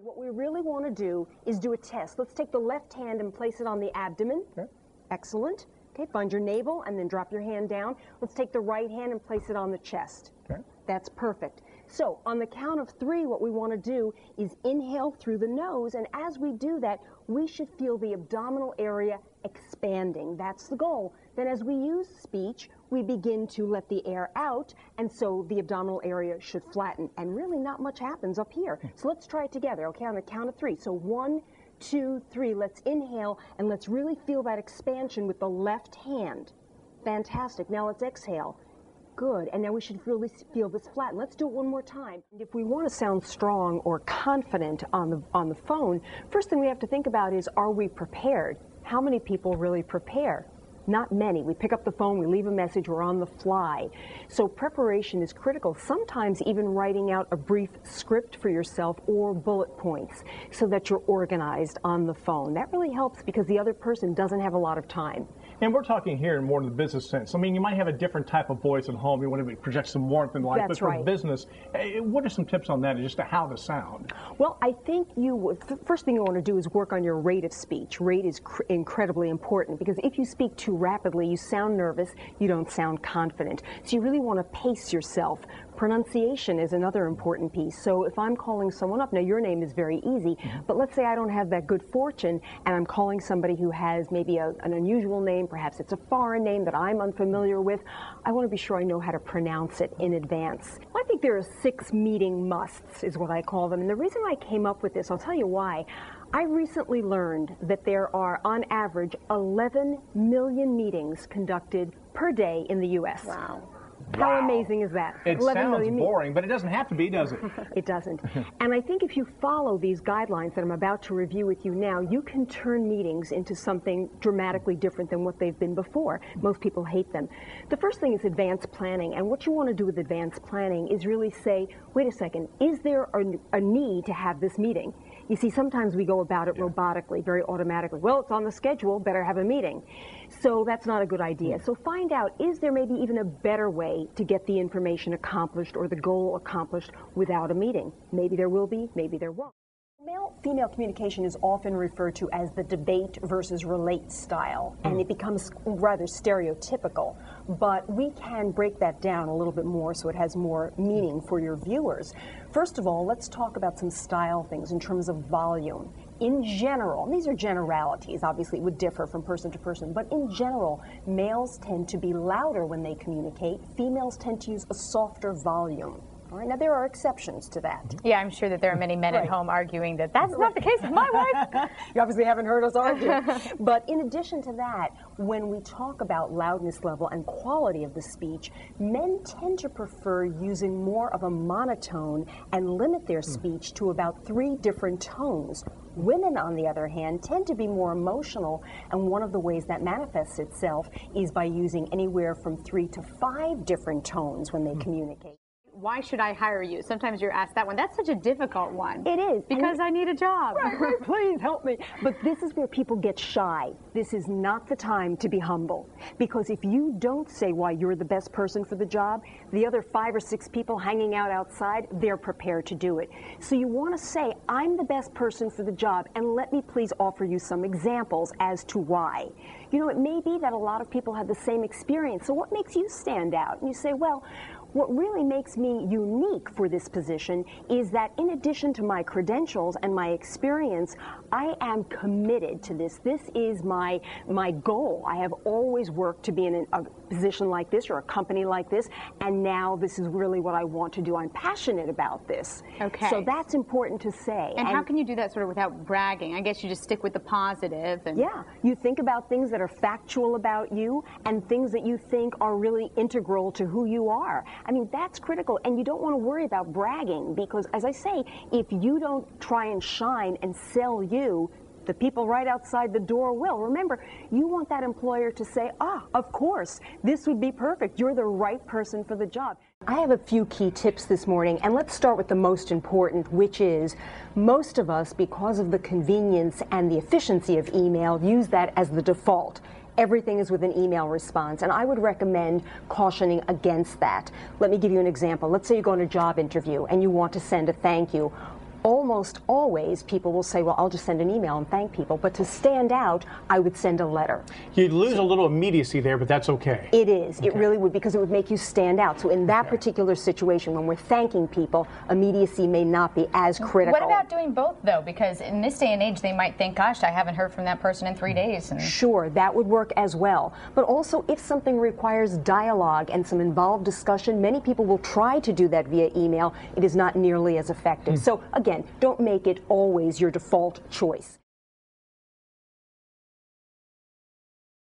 What we really want to do is do a test. Let's take the left hand and place it on the abdomen. Okay. Excellent. Okay, find your navel and then drop your hand down. Let's take the right hand and place it on the chest. Okay. That's perfect. So on the count of 3, what we want to do is inhale through the nose, and as we do that, we should feel the abdominal area expanding. That's the goal. Then as we use speech, we begin to let the air out, and so the abdominal area should flatten, and really not much happens up here. So let's try it together, okay, on the count of 3. So 1, 2, 3. Let's inhale, and let's really feel that expansion with the left hand. Fantastic. Now let's exhale. Good, and now we should really feel this flatten. Let's do it one more time. If we want to sound strong or confident on the phone, first thing we have to think about is, are we prepared? How many people really prepare? Not many. We pick up the phone, we leave a message, we're on the fly. So preparation is critical, sometimes even writing out a brief script for yourself or bullet points so that you're organized on the phone. That really helps because the other person doesn't have a lot of time. And we're talking here in more of the business sense. I mean, you might have a different type of voice at home. You want to project some warmth in life. That's but for right. business, what are some tips on that, and just how to sound? Well, I think the first thing you want to do is work on your rate of speech. Rate is incredibly important because if you speak too rapidly, you sound nervous, you don't sound confident. So you really want to pace yourself. Pronunciation is another important piece. So if I'm calling someone up, now your name is very easy, but let's say I don't have that good fortune and I'm calling somebody who has maybe an unusual name, perhaps it's a foreign name that I'm unfamiliar with, I want to be sure I know how to pronounce it in advance. I think there are 6 meeting musts is what I call them, and the reason I came up with this, I'll tell you why. I recently learned that there are, on average, 11 million meetings conducted per day in the U.S. Wow. How amazing is that? It sounds boring, but it doesn't have to be, does it? It doesn't. And I think if you follow these guidelines that I'm about to review with you now, you can turn meetings into something dramatically different than what they've been before. Most people hate them. The first thing is advanced planning. And what you want to do with advanced planning is really say, wait a second, is there a need to have this meeting? You see, sometimes we go about it robotically, very automatically. Well, it's on the schedule, better have a meeting. So that's not a good idea. So find out, is there maybe even a better way to get the information accomplished or the goal accomplished without a meeting? Maybe there will be, maybe there won't. Male-female communication is often referred to as the debate versus relate style, and it becomes rather stereotypical, but we can break that down a little bit more so it has more meaning for your viewers. First of all, let's talk about some style things in terms of volume. In general, and these are generalities, obviously it would differ from person to person, but in general, males tend to be louder when they communicate, females tend to use a softer volume. All right, now there are exceptions to that. Yeah, I'm sure that there are many men at home arguing that that's not the case with my wife. You obviously haven't heard us argue. But in addition to that, when we talk about loudness level and quality of the speech, men tend to prefer using more of a monotone and limit their speech to about 3 different tones. Women, on the other hand, tend to be more emotional, and one of the ways that manifests itself is by using anywhere from 3 to 5 different tones when they communicate. Why should I hire you? Sometimes you're asked that one. That's such a difficult one. It is. Because I need a job. Right, please help me. But this is where people get shy. This is not the time to be humble. Because if you don't say why you're the best person for the job, the other 5 or 6 people hanging out outside, they're prepared to do it. So you want to say, I'm the best person for the job, and let me please offer you some examples as to why. You know, it may be that a lot of people have the same experience, so what makes you stand out? And you say, well, what really makes me unique for this position is that in addition to my credentials and my experience, I am committed to this. This is my goal. I have always worked to be in a position like this or a company like this, and now this is really what I want to do. I'm passionate about this. Okay. So that's important to say. And how can you do that sort of without bragging? I guess you just stick with the positive. And yeah, you think about things that are factual about you and things that you think are really integral to who you are. I mean, that's critical, and you don't want to worry about bragging because, as I say, if you don't try and shine and sell you, the people right outside the door will. Remember, you want that employer to say, of course, this would be perfect. You're the right person for the job. I have a few key tips this morning, and let's start with the most important, which is most of us, because of the convenience and the efficiency of email, use that as the default. Everything is with an email response, and I would recommend cautioning against that. Let me give you an example. Let's say you go on a job interview and you want to send a thank you. All almost always people will say, well, I'll just send an email and thank people. But to stand out, I would send a letter. You'd lose a little immediacy there, but that's okay. It is. Okay. It really would, because it would make you stand out. So in that particular situation, when we're thanking people, immediacy may not be as critical. What about doing both, though? Because in this day and age, they might think, gosh, I haven't heard from that person in 3 days. And sure, that would work as well. But also, if something requires dialogue and some involved discussion, many people will try to do that via email. It is not nearly as effective. So again, don't make it always your default choice.